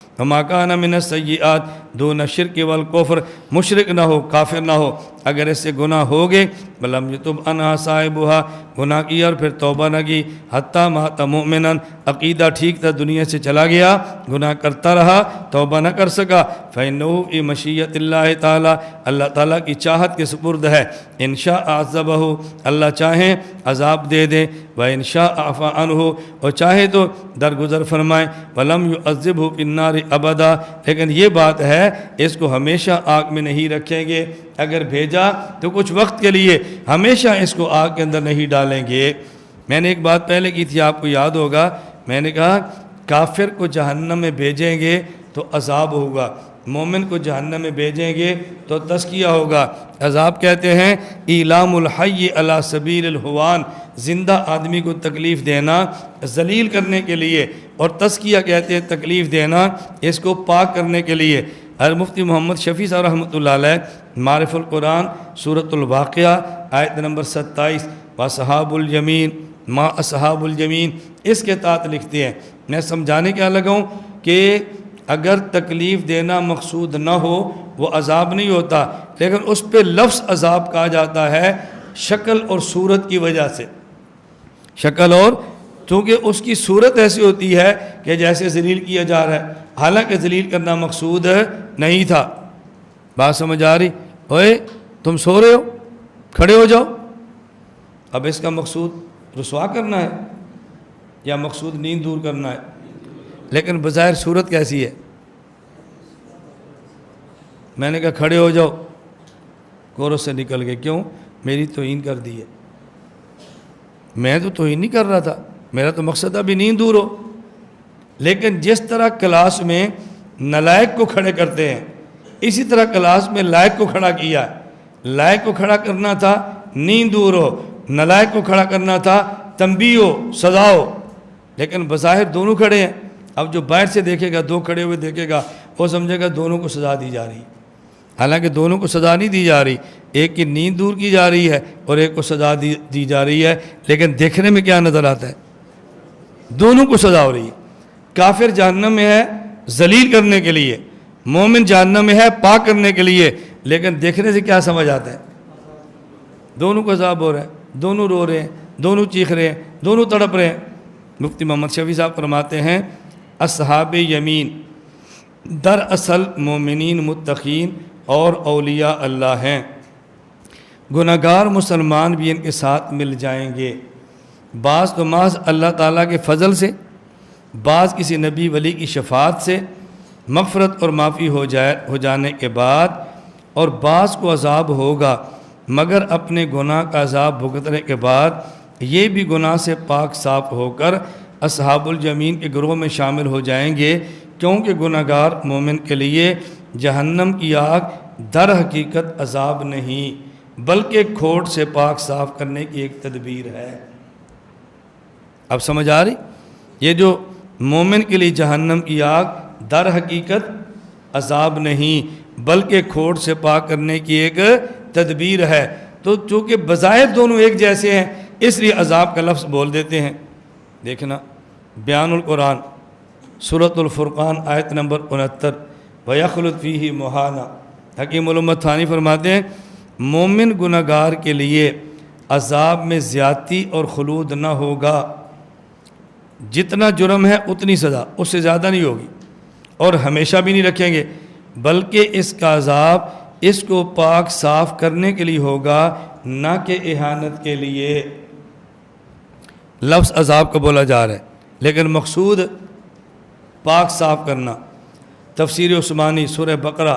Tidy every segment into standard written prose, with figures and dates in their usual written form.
وما کان من السیئات دون الشرک والکفر، مشرک نہ ہو، کافر نہ ہو، اگر اس سے گناہ ہو گئے ولم یتب عنہا صاحبہا، گناہ کیا اور پھر توبہ نہ کی، حتی مات مومنا، عقیدہ ٹھیک تھا، دنیا سے چلا گیا، گناہ کرتا رہا، توبہ نہ کر سکا، فإنہ فی مشیۃ اللہ تعالی، اللہ تعالیٰ کی چاہت کے سپرد ہے، ان شاء عذبہ، اللہ چاہیں عذاب دے دے، وإن شاء عفا عنہ، اور چاہے تو درگزر فرمائے، ولم یعذبہ فی النار ابدا، لیکن یہ بات ہے اس کو ہمیشہ آگ میں نہیں رکھیں گے، اگر بھیجا تو کچھ وقت کے لیے، ہمیشہ اس کو آگ کے اندر نہیں ڈالیں گے۔ میں نے ایک بات پہلے کی تھی، آپ کو یاد ہوگا، میں نے کہا کافر کو جہنم میں بھیجیں گے تو عذاب ہوگا، مومن کو جہنم میں بھیجیں گے تو تزکیہ ہوگا۔ عذاب کہتے ہیں ایلام الحی علی سبیل الہوان، زندہ آدمی کو تکلیف دینا ذلیل کرنے کے لیے، اور تزکیہ کہتے ہیں تکلیف دینا اس کو پاک کرنے کے لیے۔ مفتی محمد شفیع صاحب رحمۃ اللہ علیہ معرف القرآن سورۃ الواقعہ آیت نمبر 27 واصحاب الیمین ما اصحاب الیمین، اس کے تحت لکھتے ہیں، میں سمجھانے کیا لگا ہوں کہ اگر تکلیف دینا مقصود نہ ہو وہ عذاب نہیں ہوتا، لیکن اس پہ لفظ عذاب کہا جاتا ہے شکل اور صورت کی وجہ سے، شکل اور، چونکہ اس کی صورت ایسی ہوتی ہے کہ جیسے ذلیل کیا جا رہا ہے، حالانکہ ذلیل کرنا مقصود نہیں تھا۔ بات سمجھ آ رہی؟ اوئے تم سو رہے ہو، کھڑے ہو جاؤ، اب اس کا مقصود رسوا کرنا ہے یا مقصود نیند دور کرنا ہے؟ لیکن بظاہر صورت کیسی ہے؟ میں نے کہا کھڑے ہو جاؤ، کورس سے نکل گئے، کیوں؟ میری توہین کر دی ہے۔ میں تو توہین نہیں کر رہا تھا، میرا تو مقصد ابھی نیند دور ہو۔ لیکن جس طرح کلاس میں نالائق کو کھڑے کرتے ہیں، اسی طرح کلاس میں لائق کو کھڑا کیا ہے۔ لائق کو کھڑا کرنا تھا نیند دور ہو، نالائق کو کھڑا کرنا تھا تنبیہ ہو، سزا ہو، لیکن بظاہر دونوں کھڑے ہیں۔ اب جو باہر سے دیکھے گا، دو کھڑے ہوئے دیکھے گا، وہ سمجھے گا دونوں کو سزا دی جا رہی، حالانکہ دونوں کو سزا نہیں دی جا رہی، ایک کی نیند دور کی جا رہی ہے اور ایک کو سزا دی جا رہی ہے، لیکن دیکھنے میں کیا نظر آتا ہے؟ دونوں کو سزا ہو رہی ہے۔ کافر جہنم میں ہے ذلیل کرنے کے لیے، مومن جہنم میں ہے پاک کرنے کے لیے، لیکن دیکھنے سے کیا سمجھ آتا ہے؟ دونوں کو عذاب ہو رہا ہے، دونوں رو رہے ہیں، دونوں چیخ رہے ہیں، دونوں تڑپ رہے ہیں۔ مفتی محمد شفیع صاحب فرماتے ہیں اصحاب یمین دراصل مومنین متقین اور اولیاء اللہ ہیں، گناہگار مسلمان بھی ان کے ساتھ مل جائیں گے، بعض تو محض اللہ تعالیٰ کے فضل سے، بعض کسی نبی ولی کی شفاعت سے مغفرت اور معافی ہو جانے کے بعد، اور بعض کو عذاب ہوگا مگر اپنے گناہ کا عذاب بھگتنے کے بعد یہ بھی گناہ سے پاک صاف ہو کر اصحاب الیمین کے گروہ میں شامل ہو جائیں گے، کیونکہ گناہگار مومن کے لیے جہنم کی آگ در حقیقت عذاب نہیں بلکہ کھوٹ سے پاک صاف کرنے کی ایک تدبیر ہے۔ اب سمجھ آ رہی؟ یہ جو مومن کے لیے جہنم کی آگ در حقیقت عذاب نہیں بلکہ کھوٹ سے پاک کرنے کی ایک تدبیر ہے، تو چونکہ بظاہر دونوں ایک جیسے ہیں اس لیے عذاب کا لفظ بول دیتے ہیں۔ دیکھنا بیان القرآن سورۃ الفرقان آیت نمبر 69 وَيَخْلُدْ فِيهِ مُحَانًا، حکیم الامت ثانی فرماتے ہیں مومن گناہگار کے لیے عذاب میں زیادتی اور خلود نہ ہوگا، جتنا جرم ہے اتنی سزا، اس سے زیادہ نہیں ہوگی، اور ہمیشہ بھی نہیں رکھیں گے، بلکہ اس کا عذاب اس کو پاک صاف کرنے کے لیے ہوگا، نہ کہ اہانت کے لیے۔ لفظ عذاب کا بولا جا رہا ہے لیکن مقصود پاک صاف کرنا۔ تفسیر عثمانی سورہ بقرہ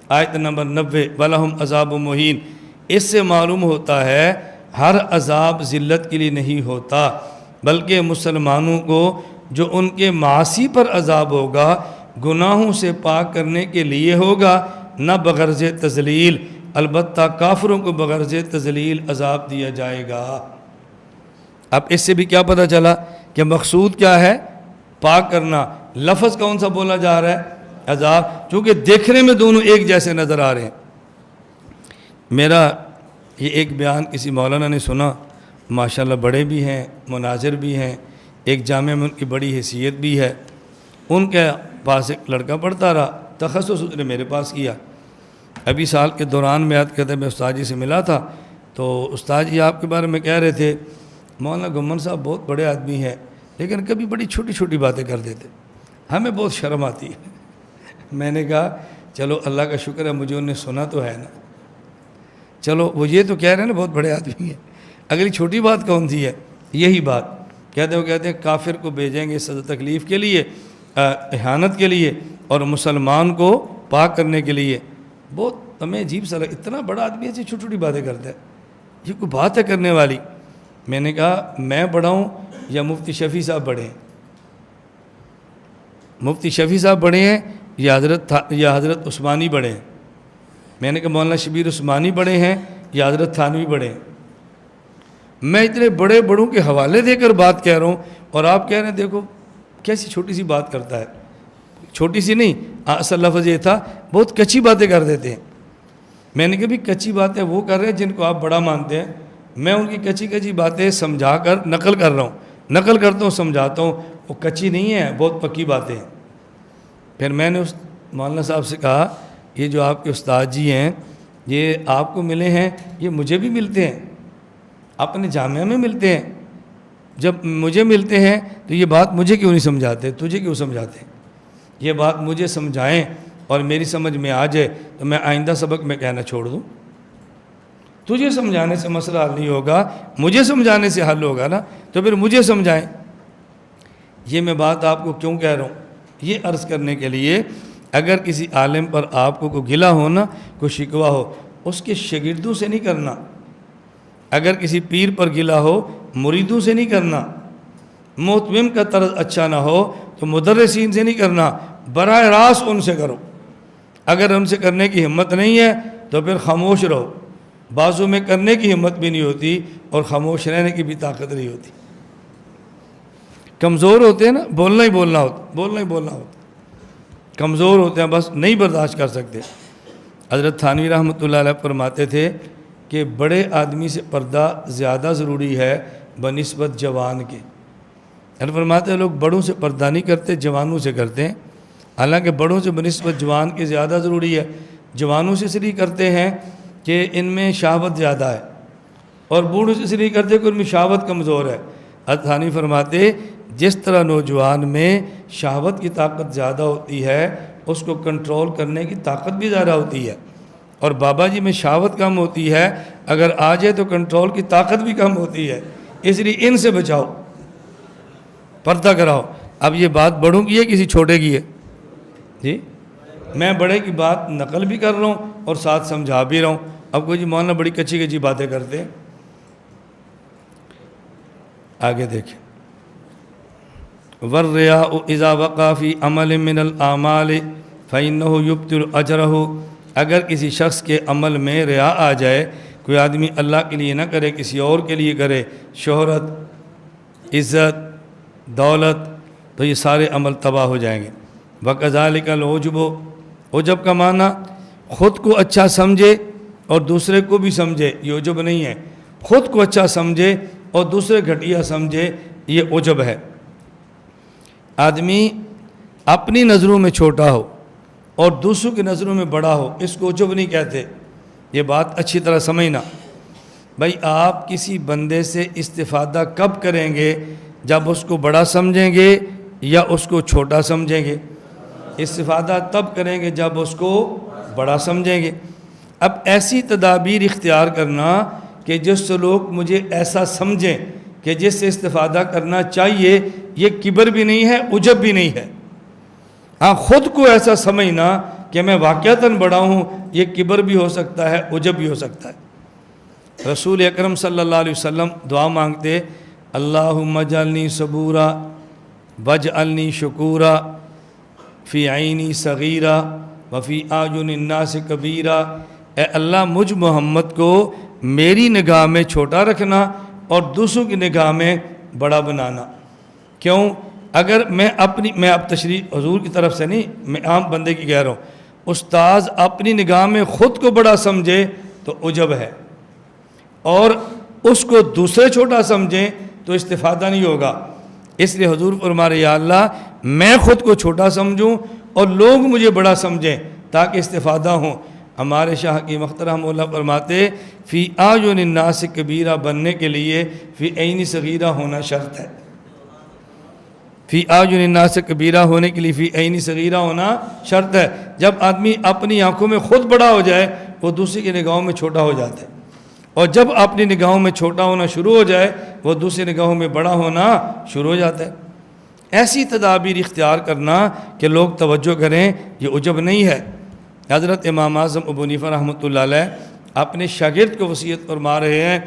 آیت نمبر 90 وَلَهُمْ عَذَابٌ مُّهِینٌ، اس سے معلوم ہوتا ہے ہر عذاب ذلت کے لیے نہیں ہوتا، بلکہ مسلمانوں کو جو ان کے معاصی پر عذاب ہوگا گناہوں سے پاک کرنے کے لیے ہوگا، نہ بغرض تذلیل، البتہ کافروں کو بغرض تذلیل عذاب دیا جائے گا۔ اب اس سے بھی کیا پتہ چلا کہ مقصود کیا ہے؟ پاک کرنا۔ لفظ کون سا بولا جا رہا ہے؟ عذاب، چونکہ دیکھنے میں دونوں ایک جیسے نظر آ رہے ہیں۔ میرا یہ ایک بیان کسی مولانا نے سنا، ماشاءاللہ بڑے بھی ہیں، مناظر بھی ہیں، ایک جامعہ میں ان کی بڑی حیثیت بھی ہے۔ ان کے پاس ایک لڑکا پڑھتا رہا، تخصص اس نے میرے پاس کیا۔ ابھی سال کے دوران میں یاد کرتے میں استاد جی سے ملا تھا، تو استاد جی آپ کے بارے میں کہہ رہے تھے مولانا گھمن صاحب بہت بڑے آدمی ہیں، لیکن کبھی بڑی چھوٹی چھوٹی باتیں کر دیتے، ہمیں بہت شرم آتی ہے۔ میں نے کہا چلو اللہ کا شکر ہے مجھے انہیں سنا تو ہے نا، چلو وہ یہ تو کہہ رہے ہیں نا بہت بڑے آدمی ہیں، اگلی چھوٹی بات کون سی ہے؟ یہی بات کہتے ہیں کافر کو بھیجیں گے سزا تکلیف کے لیے، احانت کے لیے، اور مسلمان کو پاک کرنے کے لیے۔ بہت ہمیں عجیب سا لگا، اتنا بڑا آدمی ایسی چھوٹی چھوٹی باتیں کرتا ہے، یہ کوئی بات ہے کرنے والی؟ میں نے کہا میں بڑا ہوں یا مفتی شفیع صاحب بڑے ہیں؟ مفتی شفیع صاحب بڑے ہیں یا حضرت عثمانی بڑے ہیں؟ میں نے کہا مولانا شبیر عثمانی بڑے ہیں یا حضرت تھانوی بڑے ہیں؟ میں اتنے بڑے بڑوں کے حوالے دے کر بات کہہ رہا ہوں، اور آپ کہہ رہے ہیں دیکھو کیسی چھوٹی سی بات کرتا ہے۔ چھوٹی سی نہیں، اصل لفظ یہ تھا بہت کچی باتیں کر دیتے ہیں۔ میں نے کہا بھی کچی باتیں وہ کر رہے ہیں جن کو آپ بڑا مانتے ہیں، میں ان کی کچی کچی باتیں سمجھا کر نقل کر رہا ہوں، نقل کرتا ہوں، سمجھاتا ہوں، وہ کچی نہیں ہے، بہت پکی باتیں ہیں۔ پھر میں نے اس مولانا صاحب سے کہا یہ جو آپ کے استاد جی ہیں یہ آپ کو ملے ہیں، یہ مجھے بھی ملتے ہیں، اپنے جامعہ میں ملتے ہیں، جب مجھے ملتے ہیں تو یہ بات مجھے کیوں نہیں سمجھاتے، تجھے کیوں سمجھاتے ہیں؟ یہ بات مجھے سمجھائیں اور میری سمجھ میں آ جائے تو میں آئندہ سبق میں کہنا چھوڑ دوں۔ تجھے سمجھانے سے مسئلہ حل نہیں ہوگا، مجھے سمجھانے سے حل ہوگا نا، تو پھر مجھے سمجھائیں۔ یہ میں بات آپ کو کیوں کہہ رہا ہوں؟ یہ عرض کرنے کے لیے اگر کسی عالم پر آپ کو کوئی گلہ ہو نا، کوئی شکوہ ہو، اس کے شاگردوں سے نہیں کرنا۔ اگر کسی پیر پر گلہ ہو، مریدوں سے نہیں کرنا۔ محتمم کا طرز اچھا نہ ہو تو مدرسین سے نہیں کرنا، براہ راست ان سے کرو۔ اگر ان سے کرنے کی ہمت نہیں ہے تو پھر خاموش رہو۔ بعضوں میں کرنے کی ہمت بھی نہیں ہوتی اور خاموش رہنے کی بھی طاقت نہیں ہوتی، کمزور ہوتے ہیں نا، بولنا ہی بولنا ہوتا، کمزور ہوتے ہیں، بس نہیں برداشت کر سکتے۔ حضرت تھانوی رحمۃ اللہ علیہ فرماتے تھے کہ بڑے آدمی سے پردہ زیادہ ضروری ہے بنسبت جوان کے۔ فرماتے ہیں لوگ بڑوں سے پردہ نہیں کرتے، جوانوں سے کرتے ہیں، حالانکہ بڑوں سے بنسبت جوان کے زیادہ ضروری ہے۔ جوانوں سے اس لیے کرتے ہیں کہ ان میں شہوت زیادہ ہے، اور بوڑھوں سے اس لیے کرتے کہ ان میں شہوت کمزور ہے۔ حضرت تھانوی فرماتے جس طرح نوجوان میں شہوت کی طاقت زیادہ ہوتی ہے، اس کو کنٹرول کرنے کی طاقت بھی زیادہ ہوتی ہے، اور بابا جی میں شہوت کم ہوتی ہے، اگر آ جائے تو کنٹرول کی طاقت بھی کم ہوتی ہے، اس لیے ان سے بچاؤ، پردہ کراؤ۔ اب یہ بات بڑوں کی ہے کسی چھوٹے کی ہے؟ جی میں بڑے کی بات نقل بھی کر رہا ہوں اور ساتھ سمجھا بھی رہا ہوں۔ اب کوئی جی مولانا بڑی کچی کچی باتیں کرتے ہیں۔ آگے دیکھیں، وَالرِّيَاءُ إِذَا وَقَعَ فِي عَمَلٍ مِّنَ الْأَعْمَالِ فَإِنَّهُ يُبْطِلُ أَجْرَهُ۔ اگر کسی شخص کے عمل میں ریا آ جائے، کوئی آدمی اللہ کے لیے نہ کرے، کسی اور کے لیے کرے، شہرت، عزت، دولت، تو یہ سارے عمل تباہ ہو جائیں گے۔ وَكَذَلِكَ الْعُجْبُ، عجب کا معنی خود کو اچھا سمجھے اور دوسرے کو بھی سمجھے، یہ عجب نہیں ہے۔ خود کو اچھا سمجھے اور دوسرے گھٹیا سمجھے، یہ عجب ہے۔ آدمی اپنی نظروں میں چھوٹا ہو اور دوسروں کی نظروں میں بڑا ہو، اس کو عجب نہیں کہتے۔ یہ بات اچھی طرح سمجھنا۔ بھائی آپ کسی بندے سے استفادہ کب کریں گے؟ جب اس کو بڑا سمجھیں گے یا اس کو چھوٹا سمجھیں گے؟ استفادہ تب کریں گے جب اس کو بڑا سمجھیں گے۔ اب ایسی تدابیر اختیار کرنا کہ جس سے لوگ مجھے ایسا سمجھیں کہ جس سے استفادہ کرنا چاہیے، یہ کبر بھی نہیں ہے، عجب بھی نہیں ہے۔ ہاں خود کو ایسا سمجھنا کہ میں واقعتاً بڑا ہوں، یہ کبر بھی ہو سکتا ہے، عجب بھی ہو سکتا ہے۔ رسول اکرم صلی اللہ علیہ وسلم دعا مانگتے، اللہم اجعلنی صبورا واجعلنی شکورا فی عینی صغیرا وفی اعین الناس کبیرا۔ اے اللہ مجھ محمد کو میری نگاہ میں چھوٹا رکھنا اور دوسروں کی نگاہ میں بڑا بنانا۔ کیوں؟ اگر میں اب تشریح حضور کی طرف سے نہیں، میں عام بندے کی کہہ رہا ہوں، استاذ اپنی نگاہ میں خود کو بڑا سمجھے تو عجب ہے، اور اس کو دوسرے چھوٹا سمجھیں تو استفادہ نہیں ہوگا۔ اس لیے حضور فرما رہے یا اللہ میں خود کو چھوٹا سمجھوں اور لوگ مجھے بڑا سمجھیں تاکہ استفادہ ہوں۔ ہمارے شاہ کی مخترم مولا فرماتے فی اعین الناس کبیرہ بننے کے لیے فی عین صغیرہ ہونا شرط ہے۔ فی اعین الناس کبیرہ ہونے کے لیے فی عین صغیرہ ہونا شرط ہے۔ جب آدمی اپنی آنکھوں میں خود بڑا ہو جائے وہ دوسری کی نگاہوں میں چھوٹا ہو جاتا ہے، اور جب اپنی نگاہوں میں چھوٹا ہونا شروع ہو جائے وہ دوسری نگاہوں میں بڑا ہونا شروع ہو جاتا ہے۔ ایسی تدابیر اختیار کرنا کہ لوگ توجہ کریں، یہ عجب نہیں ہے۔ حضرت امام اعظم ابو حنیفہ رحمۃ اللہ علیہ اپنے شاگرد کو وصیت فرما رہے ہیں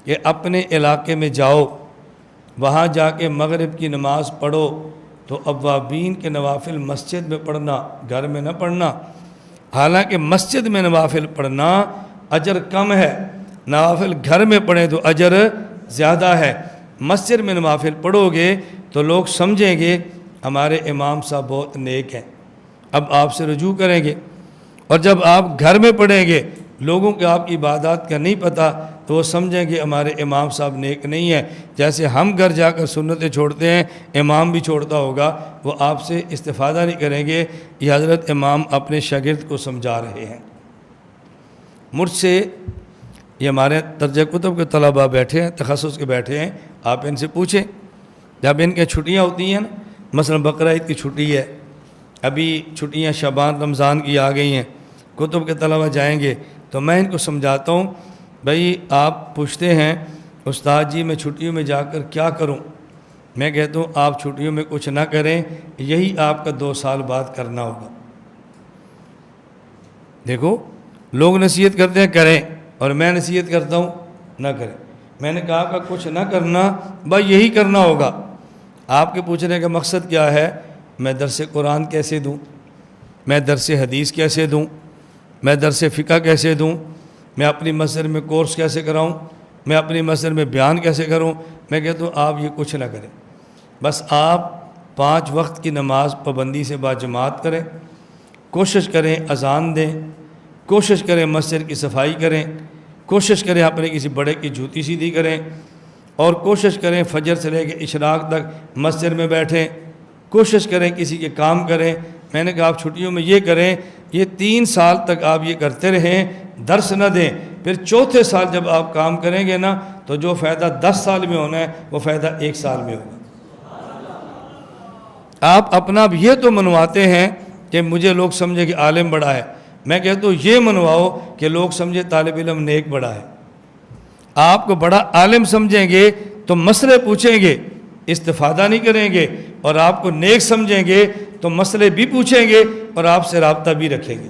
کہ اپنے علاقے میں جاؤ، وہاں جا کے مغرب کی نماز پڑھو تو اوابین کے نوافل مسجد میں پڑھنا، گھر میں نہ پڑھنا۔ حالانکہ مسجد میں نوافل پڑھنا اجر کم ہے، نوافل گھر میں پڑھیں تو اجر زیادہ ہے۔ مسجد میں نوافل پڑھو گے تو لوگ سمجھیں گے ہمارے امام صاحب بہت نیک ہیں، اب آپ سے رجوع کریں گے۔ اور جب آپ گھر میں پڑھیں گے لوگوں کو آپ کی عبادات کا نہیں پتہ تو وہ سمجھیں گے ہمارے امام صاحب نیک نہیں ہیں۔ جیسے ہم گھر جا کر سنتیں چھوڑتے ہیں امام بھی چھوڑتا ہوگا، وہ آپ سے استفادہ نہیں کریں گے۔ یہ حضرت امام اپنے شاگرد کو سمجھا رہے ہیں۔ مجھ سے یہ ہمارے درجہ کتب کے طلباء بیٹھے ہیں، تخصص کے بیٹھے ہیں، آپ ان سے پوچھیں جب ان کے چھٹیاں ہوتی ہیں نا، مثلا بقرعید کی چھٹی ہے، ابھی چھٹیاں شعبان رمضان کی آ گئی ہیں، کتب کے طلباء جائیں گے تو میں ان کو سمجھاتا ہوں بھائی آپ پوچھتے ہیں استاد جی میں چھٹیوں میں جا کر کیا کروں؟ میں کہتا ہوں آپ چھٹیوں میں کچھ نہ کریں، یہی آپ کا 2 سال بعد کرنا ہوگا۔ دیکھو لوگ نصیحت کرتے ہیں کریں، اور میں نصیحت کرتا ہوں نہ کریں۔ میں نے کہا کہ کچھ نہ کرنا بھائی یہی کرنا ہوگا۔ آپ کے پوچھنے کا مقصد کیا ہے؟ میں درس قرآن کیسے دوں؟ میں درس حدیث کیسے دوں؟ میں درس فقہ کیسے دوں؟ میں اپنی مسجد میں کورس کیسے کراؤں؟ میں اپنی مسجد میں بیان کیسے کروں؟ میں کہتا ہوں آپ یہ کچھ نہ کریں، بس آپ 5 وقت کی نماز پابندی سے باجماعت کریں، کوشش کریں اذان دیں، کوشش کریں مسجد کی صفائی کریں، کوشش کریں اپنے کسی بڑے کی جوتی سیدھی کریں، اور کوشش کریں فجر سے لے کے اشراق تک مسجد میں بیٹھیں، کوشش کریں کسی کے کام کریں۔ میں نے کہا آپ چھٹیوں میں یہ کریں، یہ 3 سال تک آپ یہ کرتے رہیں، درس نہ دیں، پھر 4تھے سال جب آپ کام کریں گے نا تو جو فائدہ 10 سال میں ہونا ہے وہ فائدہ 1 سال میں ہوگا۔ آپ اپنا یہ تو منواتے ہیں کہ مجھے لوگ سمجھے کہ عالم بڑا ہے، میں کہتا ہوں یہ منواؤ کہ لوگ سمجھے طالب علم نیک بڑا ہے۔ آپ کو بڑا عالم سمجھیں گے تو مسئلے پوچھیں گے، استفادہ نہیں کریں گے، اور آپ کو نیک سمجھیں گے تو مسئلے بھی پوچھیں گے اور آپ سے رابطہ بھی رکھیں گے۔